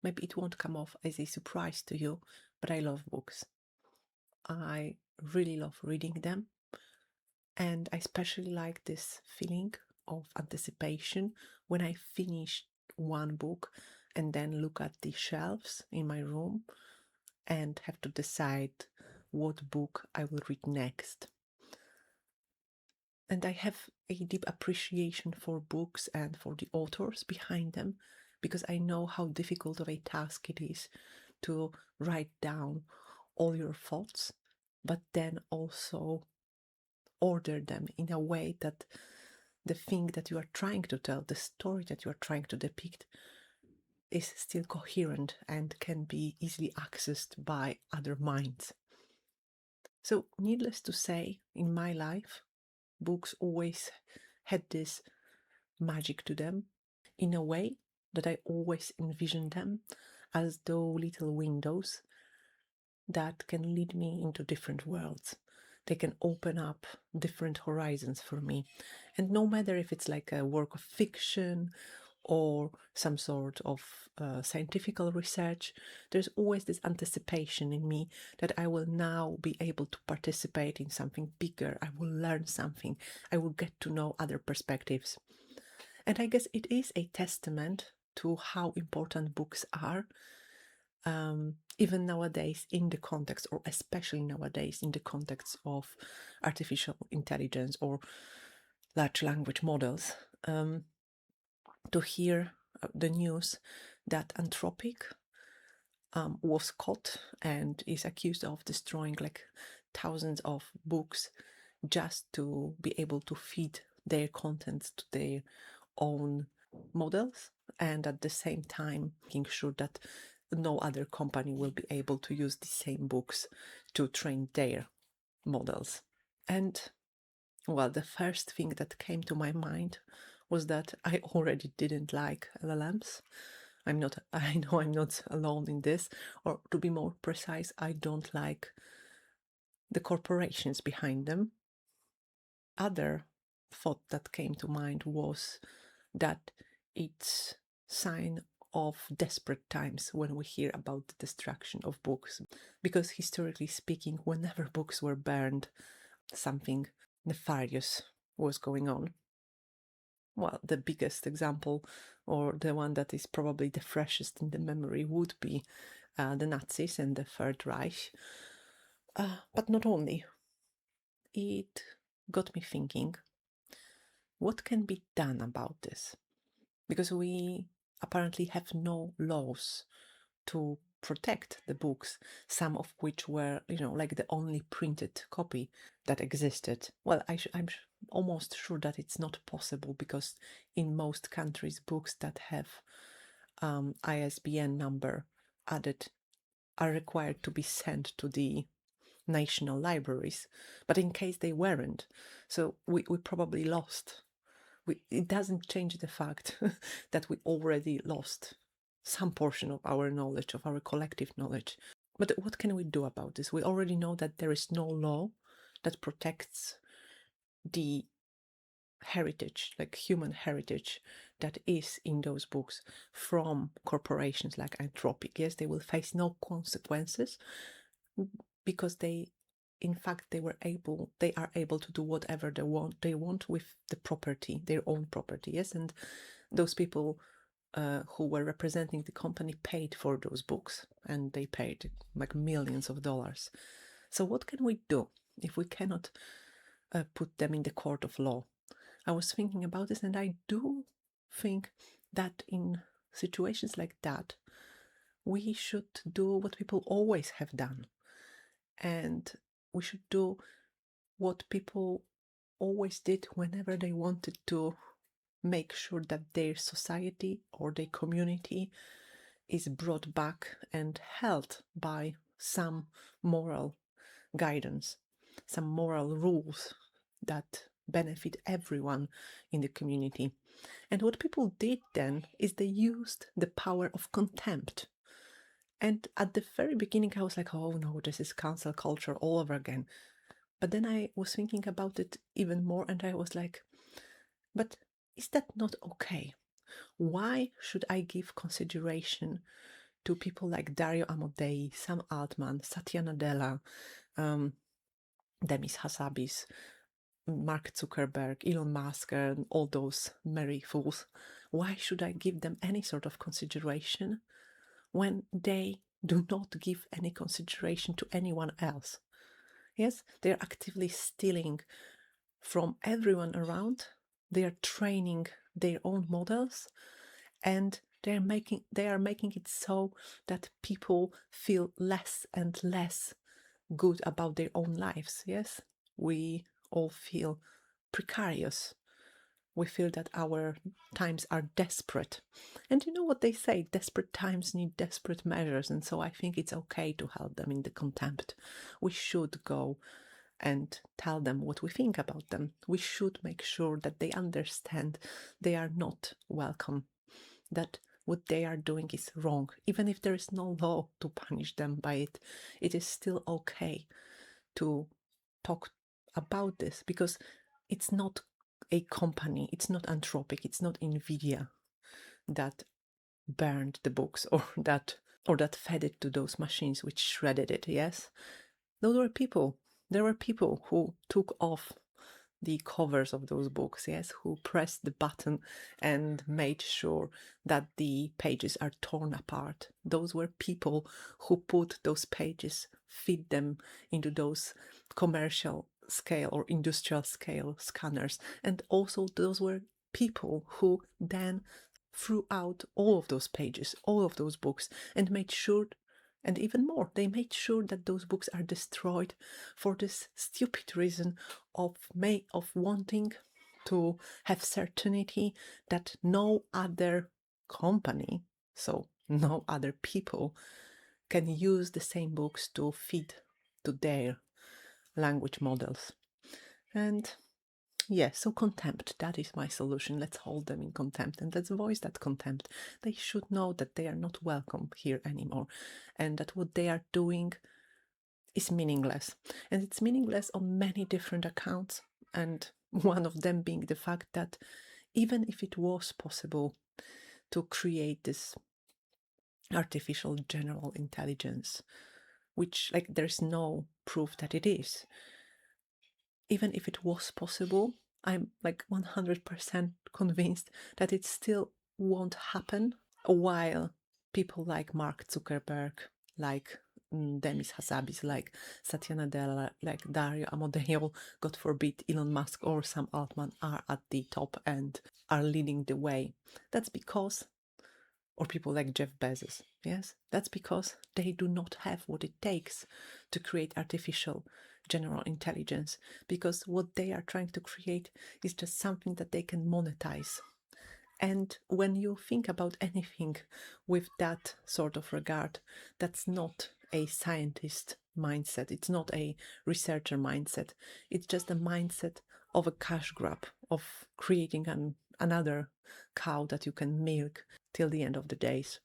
maybe it won't come off as a surprise to you, but I love books. I really love reading them, and I especially like this feeling of anticipation when I finish one book and then look at the shelves in my room and have to decide what book I will read next. And I have a deep appreciation for books and for the authors behind them, because I know how difficult of a task it is to write down all your thoughts, but then also order them in a way that the thing that you are trying to tell, the story that you are trying to depict, is still coherent and can be easily accessed by other minds. So, needless to say, in my life, books always had this magic to them, in a way that I always envision them as though little windows that can lead me into different worlds. They can open up different horizons for me. And no matter if it's like a work of fiction or some sort of scientific research, there's always this anticipation in me that I will now be able to participate in something bigger. I will learn something. I will get to know other perspectives. And I guess it is a testament to how important books are, even nowadays in the context, or especially nowadays in the context of artificial intelligence or large language models. To hear the news that Anthropic was caught and is accused of destroying like thousands of books just to be able to feed their contents to their own models, and at the same time making sure that no other company will be able to use the same books to train their models. And well, the first thing that came to my mind was that I already didn't like LLMs. I know I'm not alone in this, or to be more precise, I don't like the corporations behind them. Other thought that came to mind was that it's sign of desperate times when we hear about the destruction of books, because historically speaking, whenever books were burned, something nefarious was going on. Well, the biggest example, or the one that is probably the freshest in the memory, would be the Nazis and the Third Reich. But not only. It got me thinking, what can be done about this? Because we apparently have no laws to protect the books, some of which were, like the only printed copy that existed. Well, I'm almost sure that it's not possible, because in most countries, books that have ISBN number added are required to be sent to the national libraries. But in case they weren't, so we probably lost. It doesn't change the fact that we already lost some portion of our knowledge, of our collective knowledge. But what can we do about this? We already know that there is no law that protects the heritage, like human heritage, that is in those books from corporations like Anthropic. Yes, they will face no consequences because in fact they are able to do whatever they want with the property, their own property. Yes, and those people who were representing the company paid for those books, and they paid like millions of dollars. So what can we do if we cannot put them in the court of law? I was thinking about this, and I do think that in situations like that, we should do what people always have done. And we should do what people always did whenever they wanted to make sure that their society or their community is brought back and held by some moral guidance, some moral rules that benefit everyone in the community. And what people did then is they used the power of contempt. And at the very beginning, I was like, oh no, this is cancel culture all over again. But then I was thinking about it even more, and I was like, but is that not okay? Why should I give consideration to people like Dario Amodei, Sam Altman, Satya Nadella, um, Demis Hassabis, Mark Zuckerberg, Elon Musk, and all those merry fools, why should I give them any sort of consideration when they do not give any consideration to anyone else? Yes, they're actively stealing from everyone around. They are training their own models, and they are making it so that people feel less and less good about their own lives. Yes, we all feel precarious. We feel that our times are desperate. And you know what they say, desperate times need desperate measures. And so I think it's okay to held them in the contempt. We should go and tell them what we think about them. We should make sure that they understand they are not welcome, that what they are doing is wrong. Even if there is no law to punish them by it, it is still okay to talk about this, because it's not a company, it's not Anthropic, it's not Nvidia that burned the books or that fed it to those machines which shredded it. Yes, those were people. There were people who took off the covers of those books, yes, who pressed the button and made sure that the pages are torn apart. Those were people who put those pages, feed them into those commercial scale or industrial scale scanners. And also those were people who then threw out all of those pages, all of those books, and made sure, and even more, they made sure that those books are destroyed for this stupid reason of wanting to have certainty that no other company, so no other people, can use the same books to feed to their language models. And yes, so contempt, that is my solution. Let's hold them in contempt and let's voice that contempt. They should know that they are not welcome here anymore and that what they are doing is meaningless. And it's meaningless on many different accounts. And one of them being the fact that even if it was possible to create this artificial general intelligence, which, like, there's no proof that it is, even if it was possible, I'm like 100% convinced that it still won't happen while people like Mark Zuckerberg, like Demis Hassabis, like Satya Nadella, like Dario Amodeo, God forbid, Elon Musk or Sam Altman are at the top and are leading the way. That's because, or people like Jeff Bezos, yes, that's because they do not have what it takes to create artificial general intelligence, because what they are trying to create is just something that they can monetize. And when you think about anything with that sort of regard, that's not a scientist mindset, it's not a researcher mindset, it's just a mindset of a cash grab, of creating another cow that you can milk till the end of the days.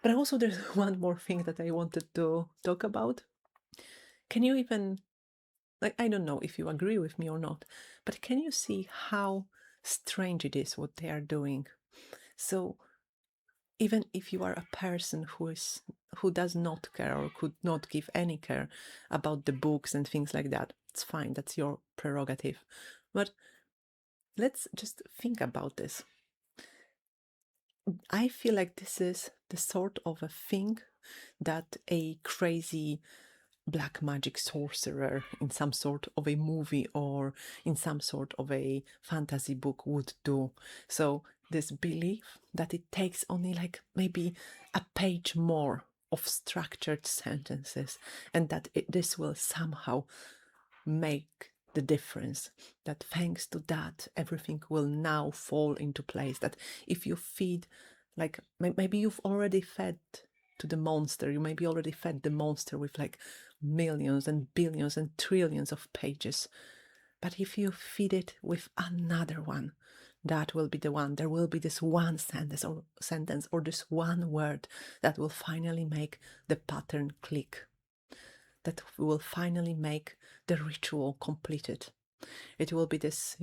But also there's one more thing that I wanted to talk about. Can you even, like, I don't know if you agree with me or not, but can you see how strange it is what they are doing? So even if you are a person who does not care or could not give any care about the books and things like that, it's fine, that's your prerogative. But let's just think about this. I feel like this is the sort of a thing that a crazy black magic sorcerer in some sort of a movie or in some sort of a fantasy book would do. So this belief that it takes only like maybe a page more of structured sentences and that this will somehow make the difference, that thanks to that everything will now fall into place, that if you feed, like maybe you've already fed to the monster, you maybe already fed the monster with like millions and billions and trillions of pages, but if you feed it with another one, that will be the one, there will be this one sentence or this one word that will finally make the pattern click, that will finally make the ritual completed. It will be this,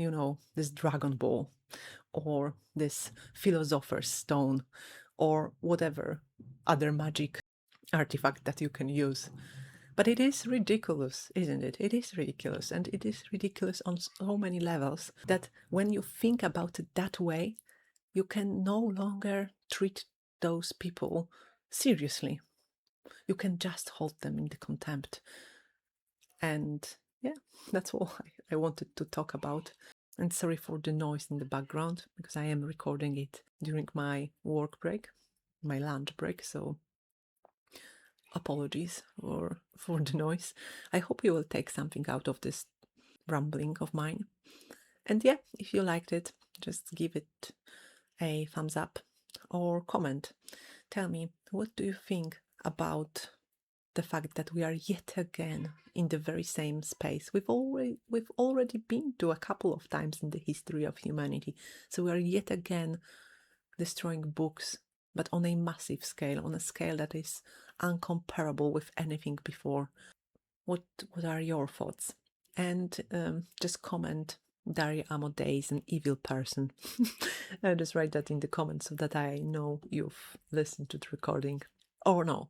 this Dragon Ball or this Philosopher's Stone or whatever other magic artifact that you can use. But it is ridiculous, isn't it? It is ridiculous. And it is ridiculous on so many levels that when you think about it that way, you can no longer treat those people seriously. You can just hold them in the contempt. And yeah, that's all I wanted to talk about. And sorry for the noise in the background, because I am recording it during my work break, my lunch break. So apologies for the noise. I hope you will take something out of this rambling of mine. And yeah, if you liked it, just give it a thumbs up or comment. Tell me, what do you think about the fact that we are yet again in the very same space we've already been to a couple of times in the history of humanity? So we are yet again destroying books, but on a massive scale, on a scale that is uncomparable with anything before. What are your thoughts? And just comment, Daria Amodei is an evil person. Just write that in the comments so that I know you've listened to the recording. Or no.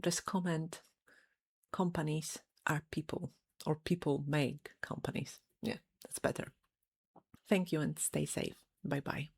Just comment, companies are people, or people make companies. Yeah, that's better. Thank you and stay safe. Bye bye.